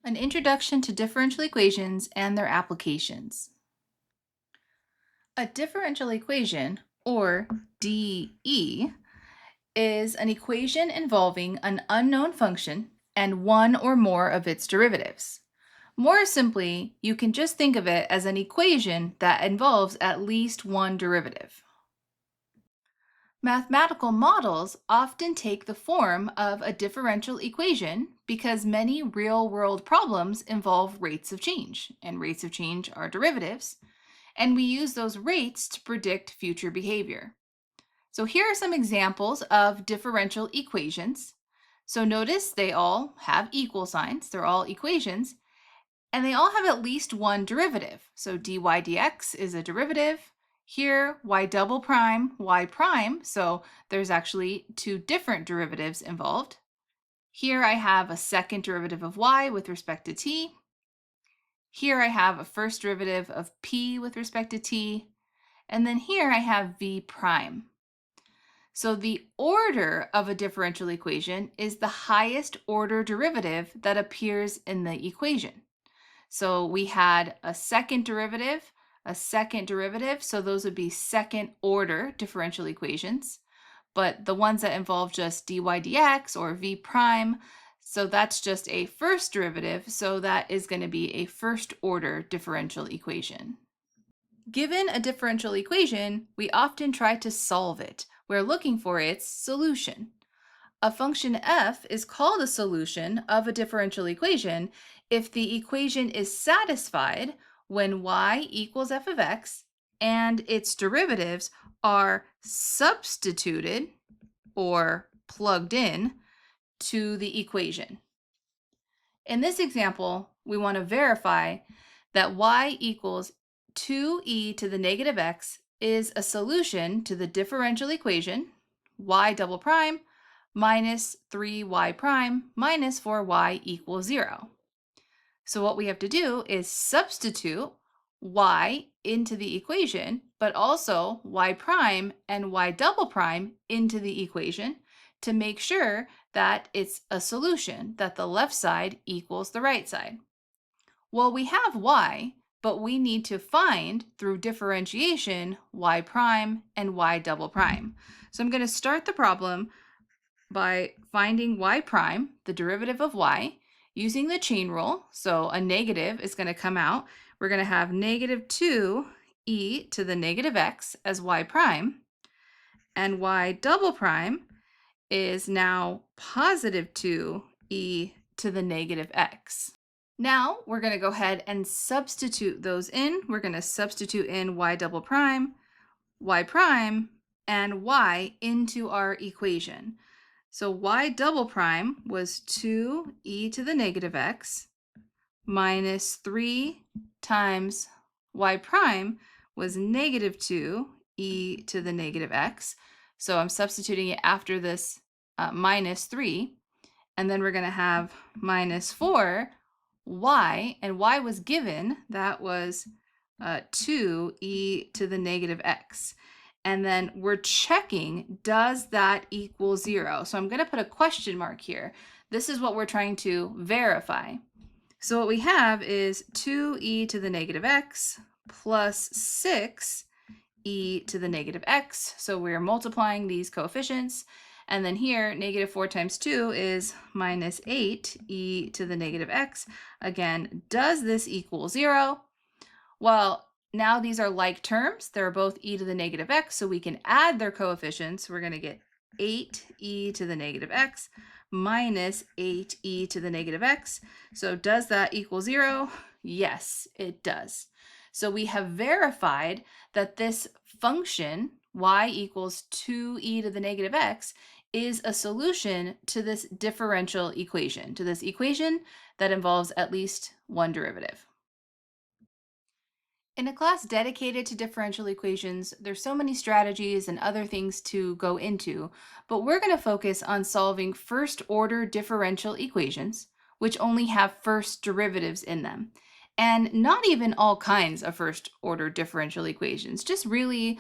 An Introduction to Differential Equations and Their Applications. A differential equation, or DE, is an equation involving an unknown function and one or more of its derivatives. More simply, you can just think of it as an equation that involves at least one derivative. Mathematical models often take the form of a differential equation because many real-world problems involve rates of change, and rates of change are derivatives, and we use those rates to predict future behavior. So here are some examples of differential equations. So notice they all have equal signs, they're all equations, and they all have at least one derivative. So dy dx is a derivative. Here, y double prime, y prime, so there's actually two different derivatives involved. Here I have a second derivative of y with respect to t. Here I have a first derivative of p with respect to t. And then here I have v prime. So the order of a differential equation is the highest order derivative that appears in the equation. So we had a second derivative, so those would be second order differential equations. But the ones that involve just dy dx or v prime, so that's just a first derivative, so that is going to be a first order differential equation. Given a differential equation, we often try to solve it. We're looking for its solution. A function f is called a solution of a differential equation if the equation is satisfied when y equals f of x and its derivatives are substituted or plugged in to the equation. In this example, we want to verify that y equals 2e to the negative x is a solution to the differential equation y double prime minus 3y prime minus 4y equals 0. So what we have to do is substitute y into the equation, but also y prime and y double prime into the equation to make sure that it's a solution, that the left side equals the right side. Well, we have y, but we need to find, through differentiation, y prime and y double prime. So I'm going to start the problem by finding y prime, the derivative of y, using the chain rule. So a negative is going to come out. We're going to have negative 2e to the negative x as y prime, and y double prime is now positive 2e to the negative x. Now we're going to go ahead and substitute those in. We're going to substitute in y double prime, y prime, and y into our equation. So y double prime was 2e to the negative x minus 3 times y prime was negative 2e to the negative x. So I'm substituting it after this minus 3. And then we're going to have minus 4y, and y was given, that was 2e to the negative x. And then we're checking, does that equal 0? So I'm going to put a question mark here. This is what we're trying to verify. So what we have is 2e to the negative x plus 6e to the negative x. So we're multiplying these coefficients. And then here, negative 4 times 2 is minus 8e to the negative x. Again, does this equal 0? Well, now these are like terms. They're both e to the negative x, so we can add their coefficients. We're going to get 8e to the negative x minus 8e to the negative x. So does that equal 0? Yes, it does. So we have verified that this function, y equals 2e to the negative x, is a solution to this differential equation, to this equation that involves at least one derivative. In a class dedicated to differential equations, there's so many strategies and other things to go into, but we're going to focus on solving first-order differential equations, which only have first derivatives in them. And not even all kinds of first-order differential equations, just really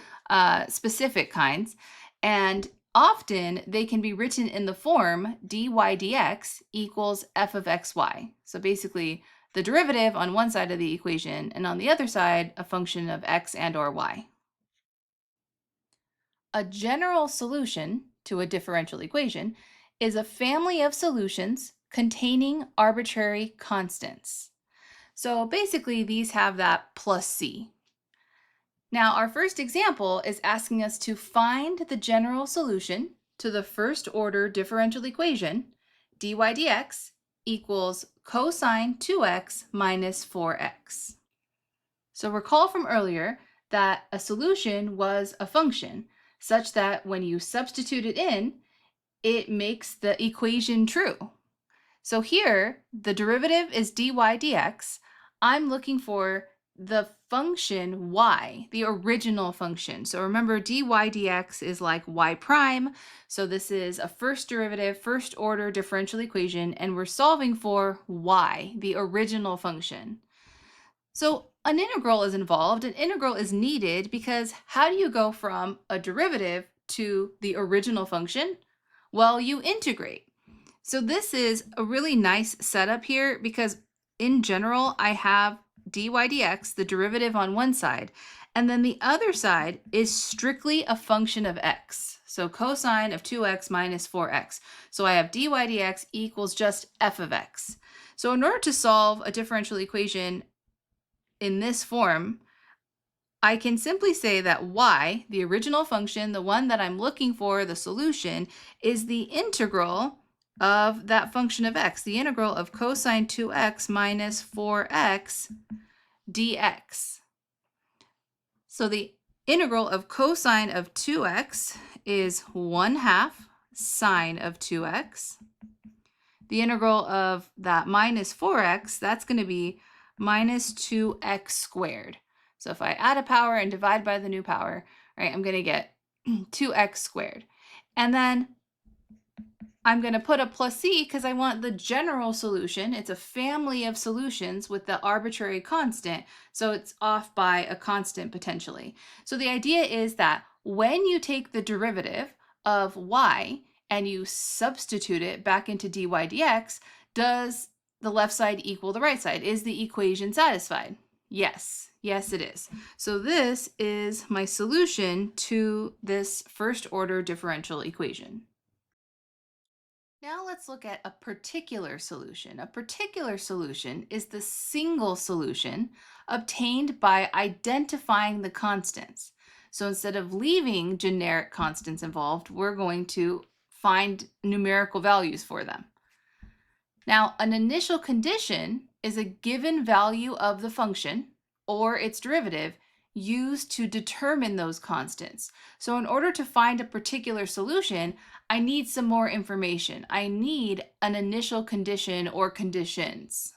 specific kinds. And Often, they can be written in the form dy dx equals f of xy. So basically, the derivative on one side of the equation, and on the other side, a function of x and or y. A general solution to a differential equation is a family of solutions containing arbitrary constants. So basically, these have that plus c. Now, our first example is asking us to find the general solution to the first order differential equation dy dx equals cosine 2x minus 4x. So recall from earlier that a solution was a function such that when you substitute it in, it makes the equation true. So here, the derivative is dy dx. I'm looking for the function y, the original function. So remember, dy dx is like y prime. So this is a first derivative, first order differential equation, and we're solving for y, the original function. So an integral is involved. An integral is needed because how do you go from a derivative to the original function? Well, you integrate. So this is a really nice setup here because in general, I have dy dx, the derivative on one side, and then the other side is strictly a function of x. So cosine of 2x minus 4x. So I have dy dx equals just f of x. So in order to solve a differential equation in this form, I can simply say that y, the original function, the one that I'm looking for, the solution, is the integral of that function of x, the integral of cosine 2x minus 4x dx. So the integral of cosine of 2x is 1/2 sine of 2x. The integral of that minus 4x, that's going to be minus 2x squared. So if I add a power and divide by the new power, right, I'm going to get 2x squared. And then I'm going to put a plus c because I want the general solution. It's a family of solutions with the arbitrary constant, so it's off by a constant potentially. So the idea is that when you take the derivative of y and you substitute it back into dy dx, does the left side equal the right side? Is the equation satisfied? Yes. Yes, it is. So this is my solution to this first order differential equation. Now let's look at a particular solution. A particular solution is the single solution obtained by identifying the constants. So instead of leaving generic constants involved, we're going to find numerical values for them. Now, an initial condition is a given value of the function or its derivative used to determine those constants. So in order to find a particular solution, I need some more information. I need an initial condition or conditions.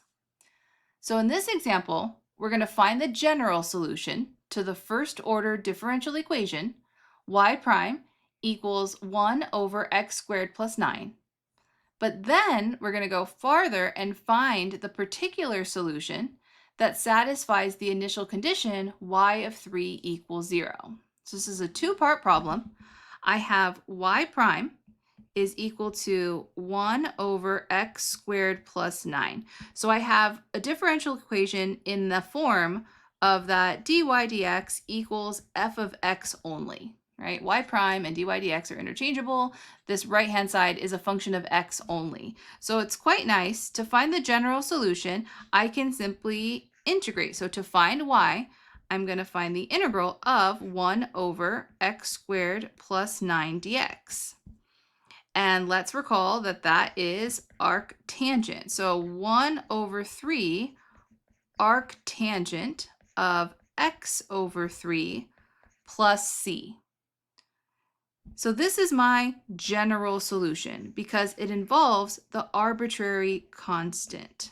So in this example, we're going to find the general solution to the first order differential equation, y prime equals 1 over x squared plus 9. But then we're going to go farther and find the particular solution that satisfies the initial condition y of 3 equals 0. So this is a two-part problem. I have y prime is equal to 1 over x squared plus 9. So I have a differential equation in the form of that dy dx equals f of x only, right? Y prime and dy dx are interchangeable. This right-hand side is a function of x only. So it's quite nice. To find the general solution, I can simply integrate. So to find y, I'm going to find the integral of 1 over x squared plus 9 dx. And let's recall that that is arctangent. So 1 over 3 arctangent of x over 3 plus c. So this is my general solution because it involves the arbitrary constant.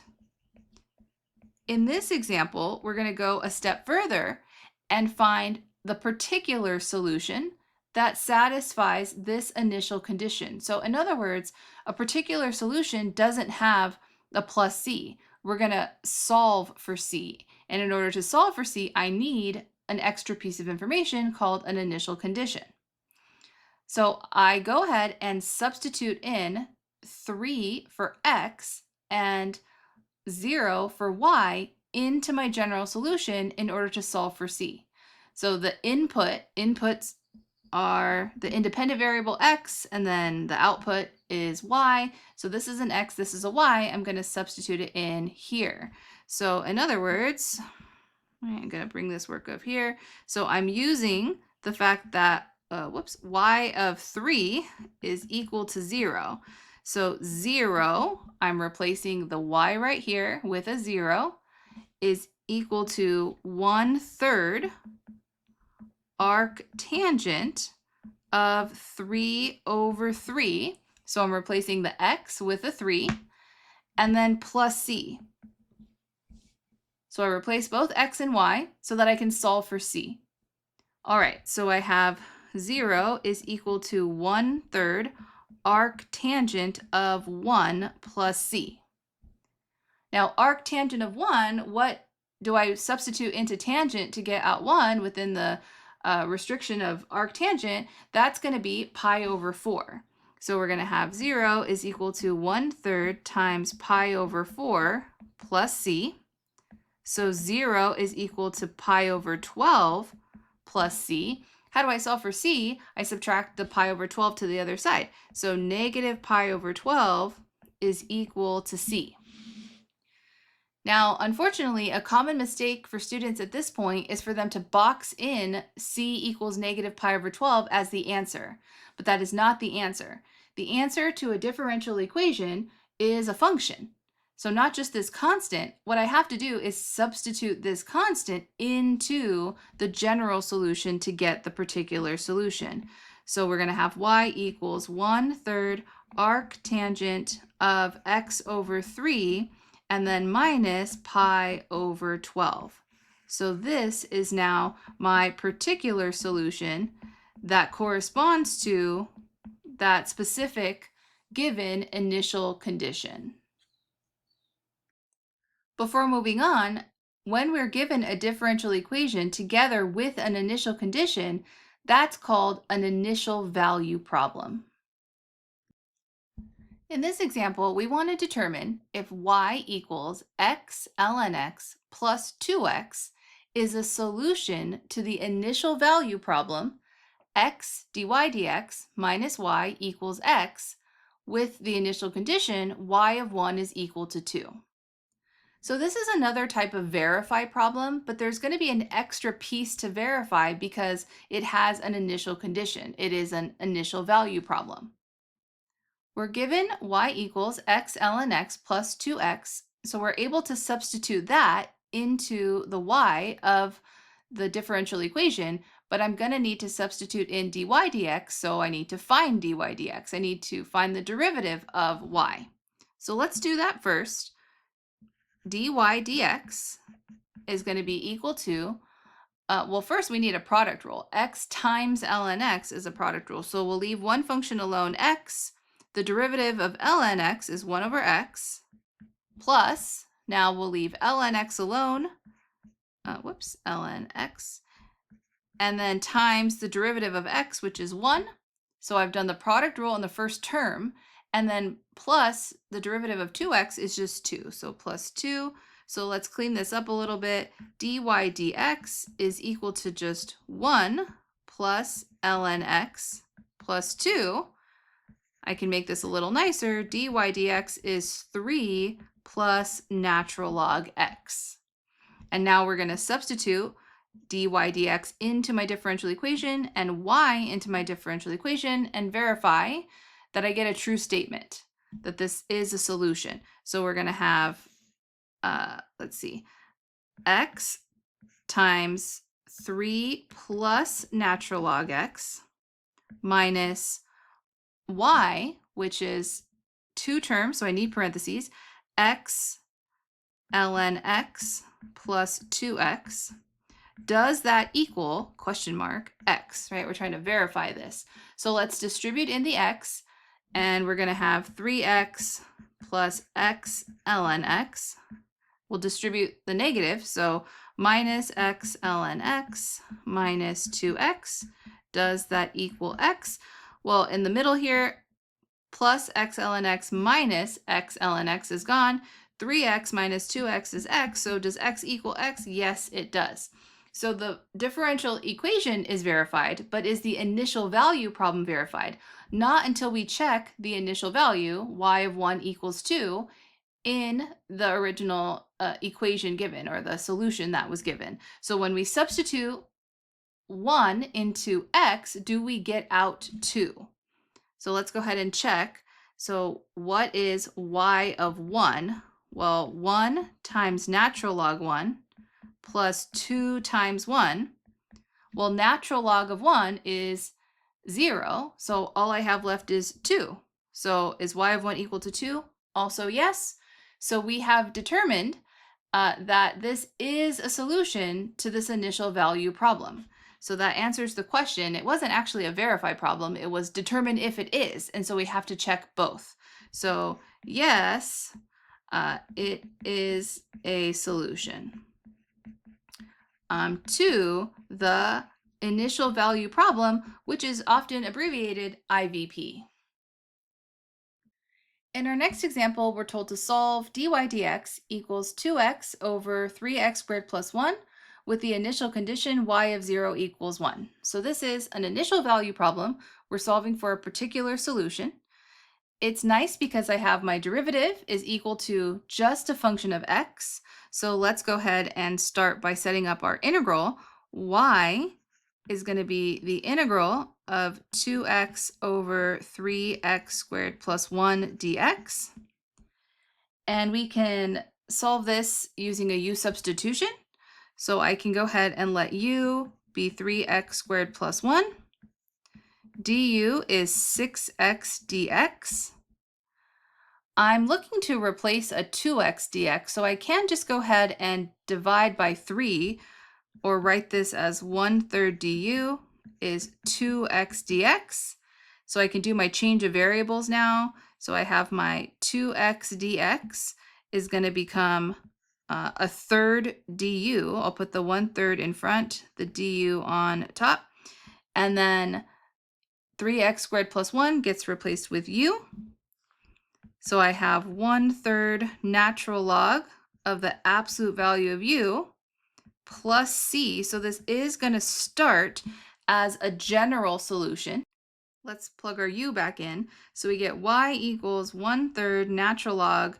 In this example, we're going to go a step further and find the particular solution that satisfies this initial condition. So in other words, a particular solution doesn't have a plus c. We're going to solve for c. And in order to solve for c, I need an extra piece of information called an initial condition. So I go ahead and substitute in 3 for x and 0 for y into my general solution in order to solve for c. So the inputs are the independent variable x, and then the output is y. So this is an x, this is a y. I'm going to substitute it in here. So in other words, I'm going to bring this work up here. So I'm using the fact that, y of 3 is equal to 0. So 0, I'm replacing the y right here with a 0, is equal to 1/3 arctangent of 3/3. So I'm replacing the x with a 3, and then plus c. So I replace both x and y so that I can solve for c. All right, so I have 0 is equal to 1/3 arctangent of 1 plus c. Now, arctangent of 1, what do I substitute into tangent to get out 1 within the restriction of arctangent? That's going to be pi over 4. So we're going to have 0 is equal to 1/3 times pi over 4 plus c. So 0 is equal to pi over 12 plus c. How do I solve for c? I subtract the pi over 12 to the other side. So negative pi over 12 is equal to c. Now, unfortunately, a common mistake for students at this point is for them to box in c equals negative pi over 12 as the answer, but that is not the answer. The answer to a differential equation is a function. So not just this constant, what I have to do is substitute this constant into the general solution to get the particular solution. So we're going to have y equals 1/3 arctangent of x over 3, and then minus pi over 12. So this is now my particular solution that corresponds to that specific given initial condition. Before moving on, when we're given a differential equation together with an initial condition, that's called an initial value problem. In this example, we want to determine if y equals x ln x plus 2x is a solution to the initial value problem x dy dx minus y equals x with the initial condition y of 1 is equal to 2. So this is another type of verify problem, but there's going to be an extra piece to verify because it has an initial condition. It is an initial value problem. We're given y equals x ln x plus 2x, so we're able to substitute that into the y of the differential equation, but I'm going to need to substitute in dy dx, so I need to find dy dx. I need to find the derivative of y. So let's do that first. Dy dx is going to be equal to, well, first we need a product rule. X times ln x is a product rule, so we'll leave one function alone, x. The derivative of ln x is 1 over x, plus, now we'll leave ln x alone, ln x, and then times the derivative of x, which is 1. So I've done the product rule in the first term, and then plus the derivative of 2x is just 2, so plus 2. So let's clean this up a little bit. Dy dx is equal to just 1 plus ln x plus 2. I can make this a little nicer. Dy dx is 3 plus natural log x. And now we're going to substitute dy dx into my differential equation and y into my differential equation and verify that I get a true statement, that this is a solution. So we're going to have, x times 3 plus natural log x minus y, which is two terms, so I need parentheses, x ln x plus 2x. Does that equal, question mark, x, right? We're trying to verify this. So let's distribute in the x, and we're going to have 3x plus x ln x. We'll distribute the negative, so minus x ln x minus 2x. Does that equal x? Well, in the middle here, plus x ln x minus x ln x is gone. 3x minus 2x is x. So does x equal x? Yes, it does. So the differential equation is verified, but is the initial value problem verified? Not until we check the initial value, y of 1 equals 2, in the original equation given, or the solution that was given. So when we substitute 1 into x, do we get out 2? So let's go ahead and check. So what is y of 1? Well, 1 times natural log 1 plus 2 times 1. Well, natural log of 1 is 0, so all I have left is 2. So is y of 1 equal to 2? Also yes. So we have determined that this is a solution to this initial value problem. So that answers the question. It wasn't actually a verify problem. It was determine if it is. And so we have to check both. So yes, it is a solution to the initial value problem, which is often abbreviated IVP. In our next example, we're told to solve dy dx equals 2x over 3x squared plus 1 with the initial condition y of 0 equals 1. So this is an initial value problem. We're solving for a particular solution. It's nice because I have my derivative is equal to just a function of x. So let's go ahead and start by setting up our integral. Y is going to be the integral of 2x over 3x squared plus 1 dx. And we can solve this using a u substitution. So I can go ahead and let u be 3x squared plus 1. Du is 6x dx. I'm looking to replace a 2x dx, so I can just go ahead and divide by 3, or write this as 1/3 du is 2x dx. So I can do my change of variables now. So I have my 2x dx is going to become a third du. I'll put the 1/3 in front, the du on top. And then 3x squared plus 1 gets replaced with u. So I have 1/3 natural log of the absolute value of u plus c. So this is going to start as a general solution. Let's plug our u back in. So we get y equals 1/3 natural log.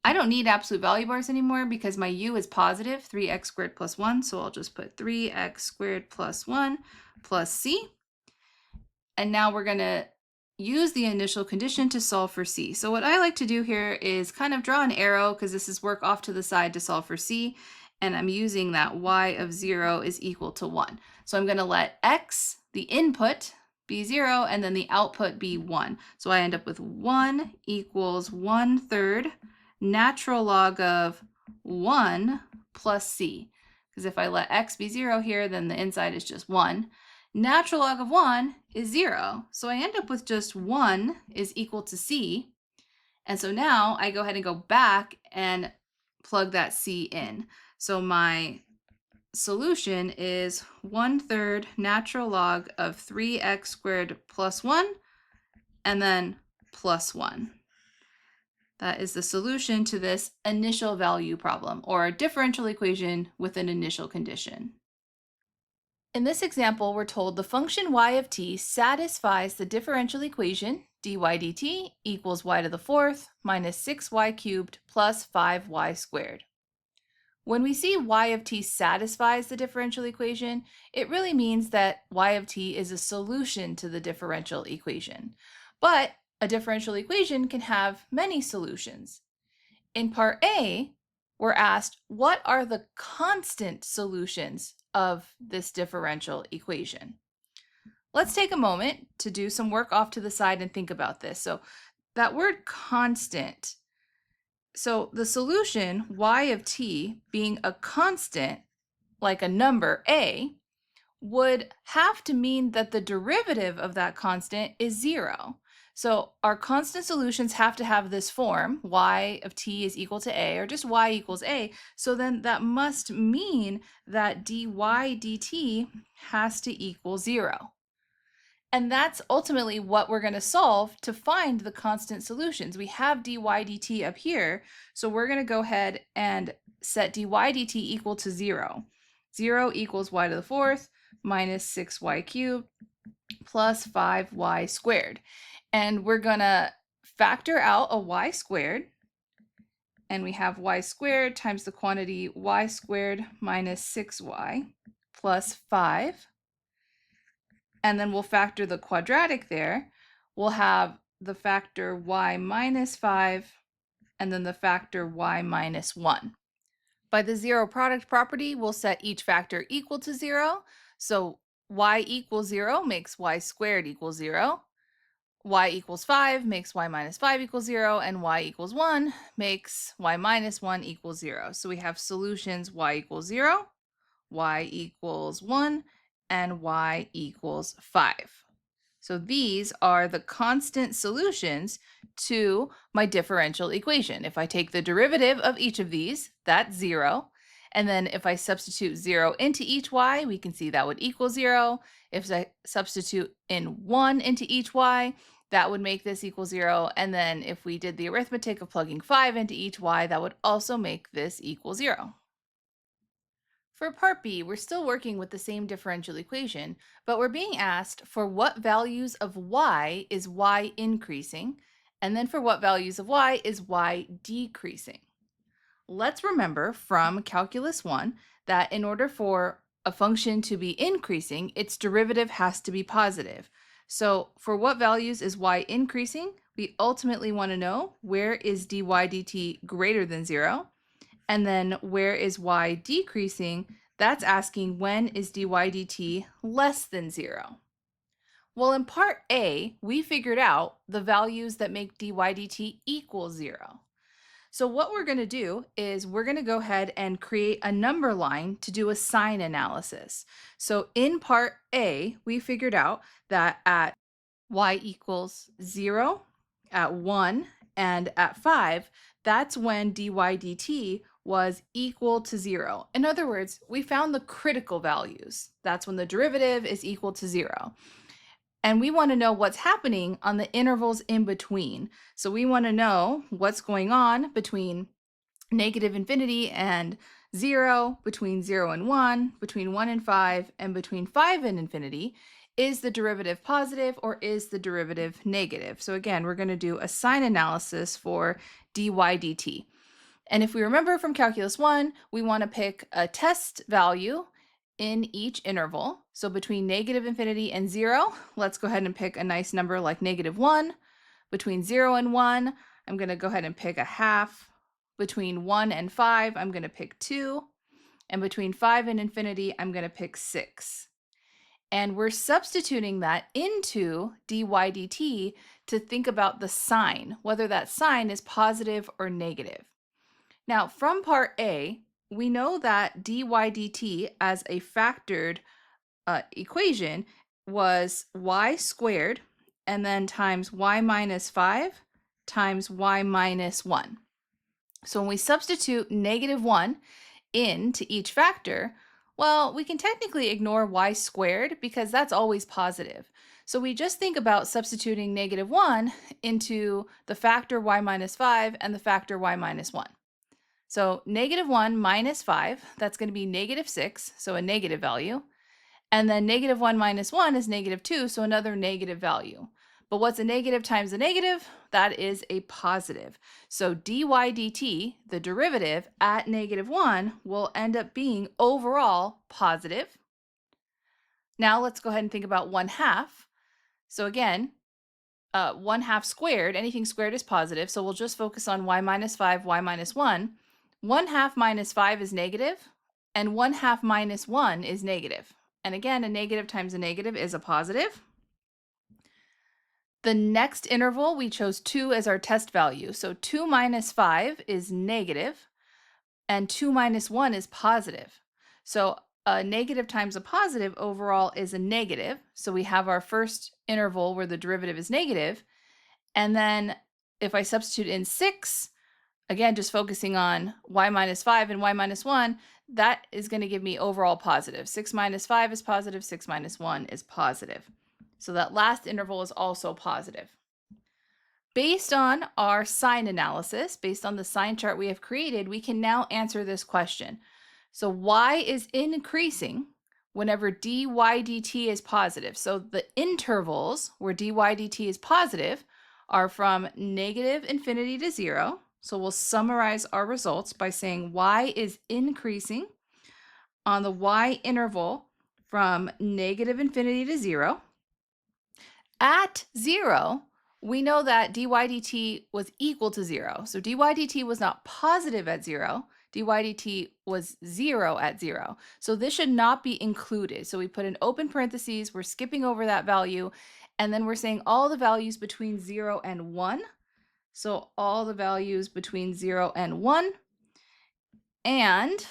I don't need absolute value bars anymore because my u is positive, 3x squared plus 1. So I'll just put 3x squared plus 1 plus c. And now we're going to use the initial condition to solve for c. So what I like to do here is kind of draw an arrow, because this is work off to the side to solve for c. And I'm using that y of 0 is equal to 1. So I'm going to let x, the input, be 0, and then the output be 1. So I end up with 1 equals 1/3 natural log of 1 plus c. Because if I let x be 0 here, then the inside is just 1. Natural log of 1 is 0. So I end up with just 1 is equal to c. And so now I go ahead and go back and plug that c in. So my solution is 1/3 natural log of 3x squared plus 1, and then plus 1. That is the solution to this initial value problem, or a differential equation with an initial condition. In this example, we're told the function y of t satisfies the differential equation dy dt equals y to the fourth minus 6y cubed plus 5y squared. When we see y of t satisfies the differential equation, it really means that y of t is a solution to the differential equation. But a differential equation can have many solutions. In part A, we're asked, what are the constant solutions of this differential equation? Let's take a moment to do some work off to the side and think about this. So that word constant, so the solution y of t being a constant, like a number a, would have to mean that the derivative of that constant is 0. So our constant solutions have to have this form, y of t is equal to a, or just y equals a. So then that must mean that dy dt has to equal 0. And that's ultimately what we're going to solve to find the constant solutions. We have dy dt up here, so we're going to go ahead and set dy dt equal to 0. 0 equals y to the fourth minus 6y cubed plus 5y squared. And we're going to factor out a y squared, and we have y squared times the quantity y squared minus 6y plus 5. And then we'll factor the quadratic there. We'll have the factor y minus 5 and then the factor y minus 1. By the zero product property, we'll set each factor equal to 0. So y equals 0 makes y squared equals 0. Y equals 5 makes y minus 5 equals 0. And y equals 1 makes y minus 1 equals 0. So we have solutions y equals 0, y equals 1, and y equals 5. So these are the constant solutions to my differential equation. If I take the derivative of each of these, that's 0. And then if I substitute 0 into each y, we can see that would equal 0. If I substitute in 1 into each y, that would make this equal 0. And then if we did the arithmetic of plugging 5 into each y, that would also make this equal 0. For part B, we're still working with the same differential equation, but we're being asked for what values of y is y increasing, and then for what values of y is y decreasing. Let's remember from Calculus 1 that in order for a function to be increasing, its derivative has to be positive. So for what values is y increasing, we ultimately want to know where is dy dt greater than 0, and then where is y decreasing? That's asking when is dy dt less than 0. Well, in part A, we figured out the values that make dy dt equal 0. So what we're going to do is we're going to go ahead and create a number line to do a sign analysis. So in part A, we figured out that at y equals 0, at 1, and at 5, that's when dy dt was equal to 0. In other words, we found the critical values. That's when the derivative is equal to 0. And we want to know what's happening on the intervals in between. So we want to know what's going on between negative infinity and 0, between 0 and 1, between 1 and 5, and between 5 and infinity. Is the derivative positive or is the derivative negative? So again, we're going to do a sign analysis for dy dt. And if we remember from Calculus 1, we want to pick a test value in each interval. So between negative infinity and 0, let's go ahead and pick a nice number like negative 1. Between 0 and 1, I'm going to go ahead and pick a half. Between 1 and 5, I'm going to pick 2. And between 5 and infinity, I'm going to pick 6. And we're substituting that into dy dt to think about the sign, whether that sign is positive or negative. Now, from part A, we know that dy dt as a factored equation was y squared and then times y minus 5 times y minus 1. So when we substitute negative 1 into each factor, well, we can technically ignore y squared because that's always positive. So we just think about substituting negative 1 into the factor y minus 5 and the factor y minus 1. So negative 1 minus 5, that's going to be negative 6, so a negative value. And then negative 1 minus 1 is negative 2, so another negative value. But what's a negative times a negative? That is a positive. So dy dt, the derivative at negative 1, will end up being overall positive. Now let's go ahead and think about 1/2. So again, 1/2 squared, anything squared is positive, so we'll just focus on y minus 5, y minus 1. 1/2 minus 5 is negative, and 1/2 minus 1 is negative. And again, a negative times a negative is a positive. The next interval, we chose 2 as our test value. So 2 minus 5 is negative, and 2 minus 1 is positive. So a negative times a positive overall is a negative. So we have our first interval where the derivative is negative. And then if I substitute in 6, again, just focusing on y minus 5 and y minus 1, that is going to give me overall positive. 6 minus 5 is positive, 6 minus 1 is positive. So that last interval is also positive. Based on our sign analysis, based on the sign chart we have created, we can now answer this question. So y is increasing whenever dy dt is positive. So the intervals where dy dt is positive are from negative infinity to 0. So we'll summarize our results by saying y is increasing on the y interval from negative infinity to 0. At 0, we know that dy dt was equal to 0. So dy dt was not positive at 0. dy dt was 0 at 0. So this should not be included. So we put in open parentheses, we're skipping over that value, and then we're saying all the values between 0 and 1. So all the values between 0 and 1, and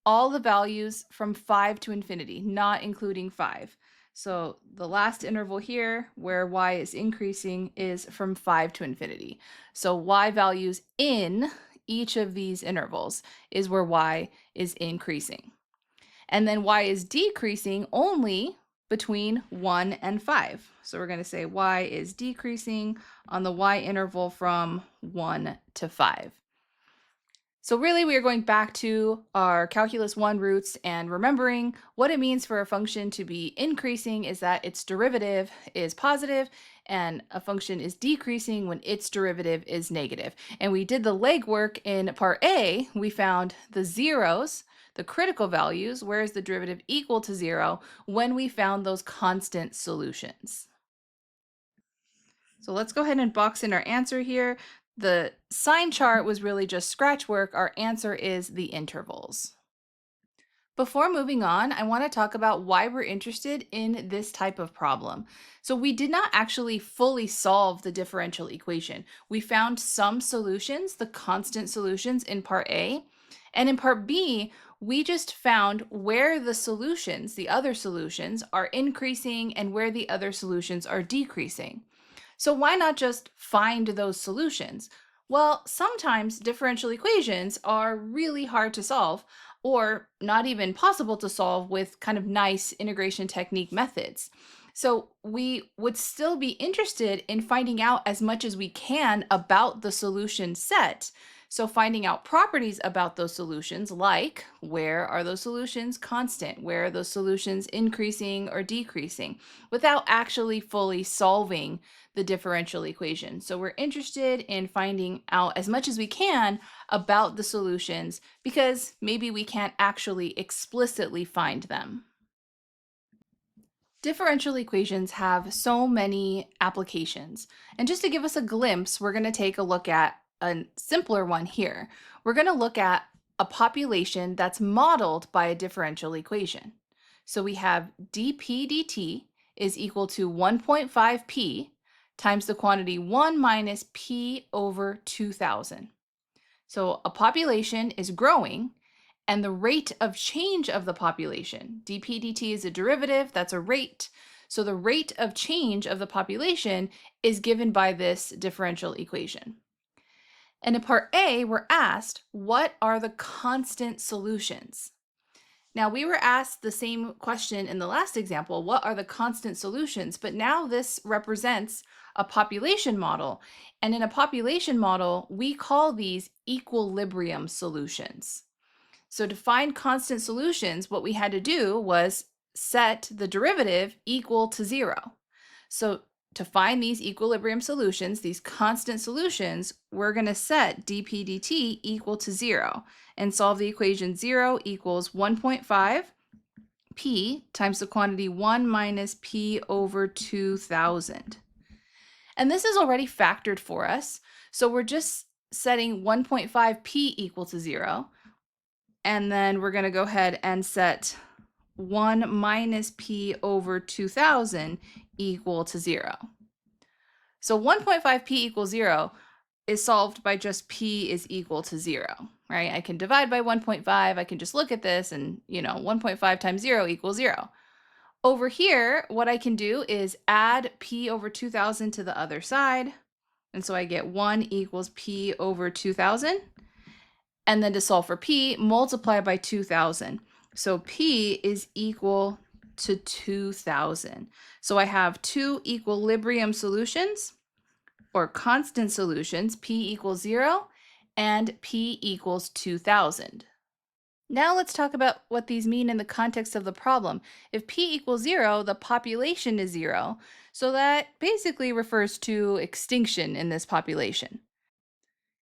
all the values from 5 to infinity, not including 5. So the last interval here where y is increasing is from 5 to infinity. So y values in each of these intervals is where y is increasing. And then y is decreasing only between 1 and 5. So we're going to say y is decreasing on the y interval from 1 to 5. So really, we are going back to our Calculus 1 roots and remembering what it means for a function to be increasing is that its derivative is positive and a function is decreasing when its derivative is negative. And we did the legwork in part A. We found the zeros, the critical values, where is the derivative equal to 0 when we found those constant solutions. So let's go ahead and box in our answer here. The sign chart was really just scratch work. Our answer is the intervals. Before moving on, I want to talk about why we're interested in this type of problem. So we did not actually fully solve the differential equation. We found some solutions, the constant solutions in part A, and in part B, we just found where the solutions, the other solutions, are increasing and where the other solutions are decreasing. So why not just find those solutions? Well, sometimes differential equations are really hard to solve or not even possible to solve with kind of nice integration technique methods. So we would still be interested in finding out as much as we can about the solution set. So finding out properties about those solutions, like where are those solutions constant, where are those solutions increasing or decreasing, without actually fully solving the differential equation. So we're interested in finding out as much as we can about the solutions because maybe we can't actually explicitly find them. Differential equations have so many applications. And just to give us a glimpse, we're going to take a look at a simpler one here. We're going to look at a population that's modeled by a differential equation. So we have dp dt is equal to 1.5 p times the quantity 1 minus p over 2,000. So a population is growing, and the rate of change of the population, dp dt is a derivative, that's a rate. So the rate of change of the population is given by this differential equation. And in part A, we're asked, what are the constant solutions? Now, we were asked the same question in the last example, what are the constant solutions? But now this represents a population model. And in a population model, we call these equilibrium solutions. So to find constant solutions, what we had to do was set the derivative equal to 0. So to find these equilibrium solutions, these constant solutions, we're going to set dp dt equal to 0 and solve the equation 0 equals 1.5 p times the quantity 1 minus p over 2,000. And this is already factored for us, so we're just setting 1.5 p equal to 0, and then we're going to go ahead and set 1 minus p over 2,000 equal to 0. So 1.5 p equals 0 is solved by just p is equal to 0, right? I can divide by 1.5. I can just look at this and, 1.5 times 0 equals 0. Over here, what I can do is add p over 2,000 to the other side. And so I get 1 equals p over 2,000. And then to solve for p, multiply by 2,000. So p is equal to 2000. So I have two equilibrium solutions or constant solutions, p equals 0 and p equals 2000. Now let's talk about what these mean in the context of the problem. If p equals 0, the population is 0. So that basically refers to extinction in this population.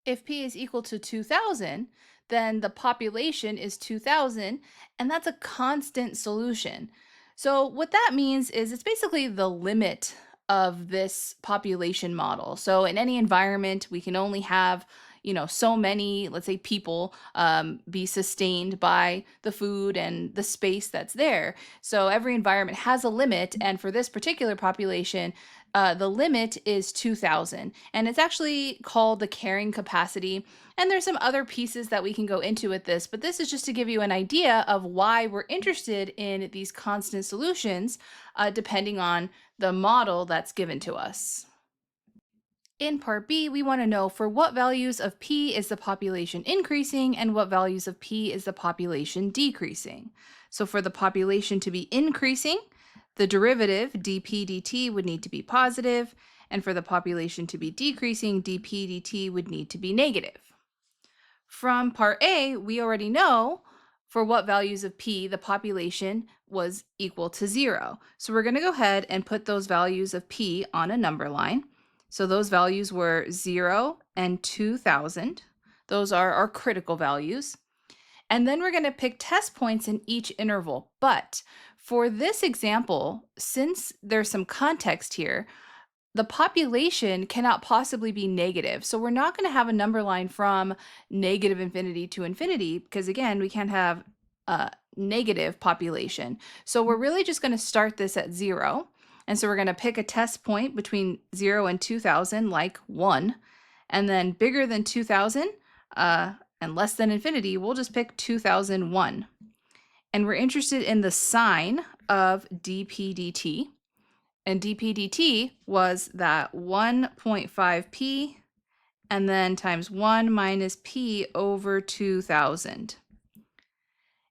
If p is equal to 2000, then the population is 2000, and that's a constant solution. So what that means is it's basically the limit of this population model. So in any environment, we can only have so many, let's say, people be sustained by the food and the space that's there. So every environment has a limit, and for this particular population, the limit is 2000, and it's actually called the carrying capacity. And there's some other pieces that we can go into with this, but this is just to give you an idea of why we're interested in these constant solutions, depending on the model that's given to us. In part B, we want to know for what values of p is the population increasing and what values of p is the population decreasing. So for the population to be increasing, the derivative dp dt would need to be positive, and for the population to be decreasing, dp dt would need to be negative. From part A, we already know for what values of p the population was equal to 0. So we're going to go ahead and put those values of p on a number line. So those values were 0 and 2000. Those are our critical values. And then we're going to pick test points in each interval. But for this example, since there's some context here, the population cannot possibly be negative. So we're not going to have a number line from negative infinity to infinity because, again, we can't have a negative population. So we're really just going to start this at 0. And so we're going to pick a test point between 0 and 2000, like 1. And then bigger than 2000 and less than infinity, we'll just pick 2001. And we're interested in the sign of dp dt. And dp dt was that 1.5p and then times 1 minus p over 2000.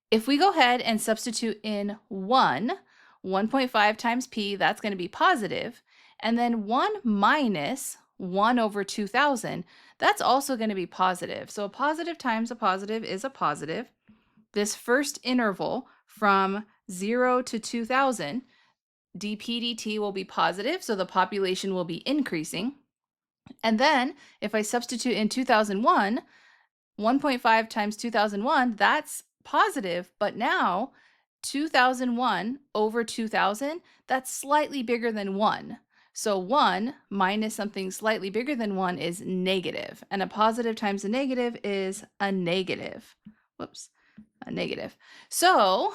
If we go ahead and substitute in 1.5 times p, that's going to be positive, and then 1 minus 1 over 2000, that's also going to be positive. So a positive times a positive is a positive. This first interval from 0 to 2000, dp dt will be positive, so the population will be increasing. And then if I substitute in 2001, 1.5 times 2001, that's positive, but now 2001 over 2000, that's slightly bigger than 1. So 1 minus something slightly bigger than 1 is negative, and a positive times a negative is a negative. Whoops, a negative. So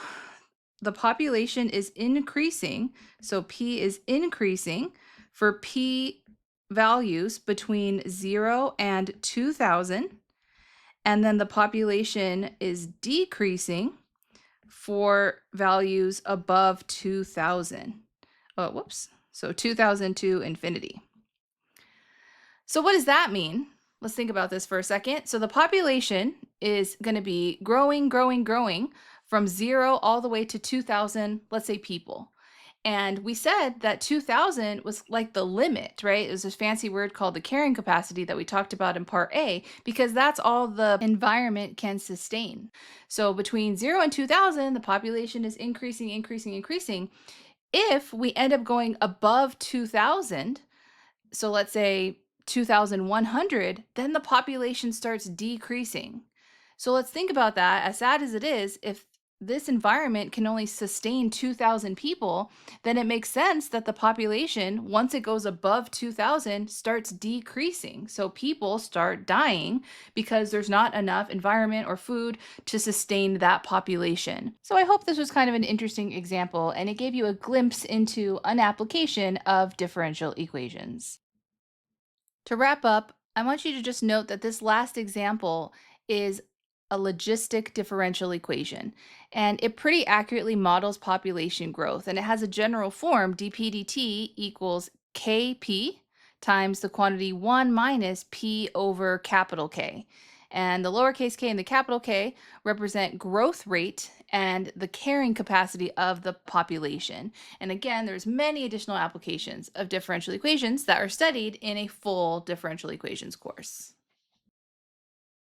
the population is increasing, so p is increasing for p values between 0 and 2000, and then the population is decreasing for values above 2000. Oh, whoops. So 2000 to infinity. So what does that mean? Let's think about this for a second. So the population is going to be growing from 0 all the way to 2000, let's say, people. And we said that 2000 was like the limit, right? It was this fancy word called the carrying capacity that we talked about in part A, because that's all the environment can sustain. So between 0 and 2000, the population is increasing. If we end up going above 2000, so let's say 2100, then the population starts decreasing. So let's think about that. As sad as it is, if this environment can only sustain 2000 people, then it makes sense that the population, once it goes above 2000, starts decreasing. So people start dying because there's not enough environment or food to sustain that population. So I hope this was kind of an interesting example, and it gave you a glimpse into an application of differential equations. To wrap up, I want you to just note that this last example is a logistic differential equation, and it pretty accurately models population growth, and it has a general form: dp dt equals kp times the quantity 1 minus p over capital K. And the lowercase k and the capital K represent growth rate and the carrying capacity of the population. And again, there's many additional applications of differential equations that are studied in a full differential equations course.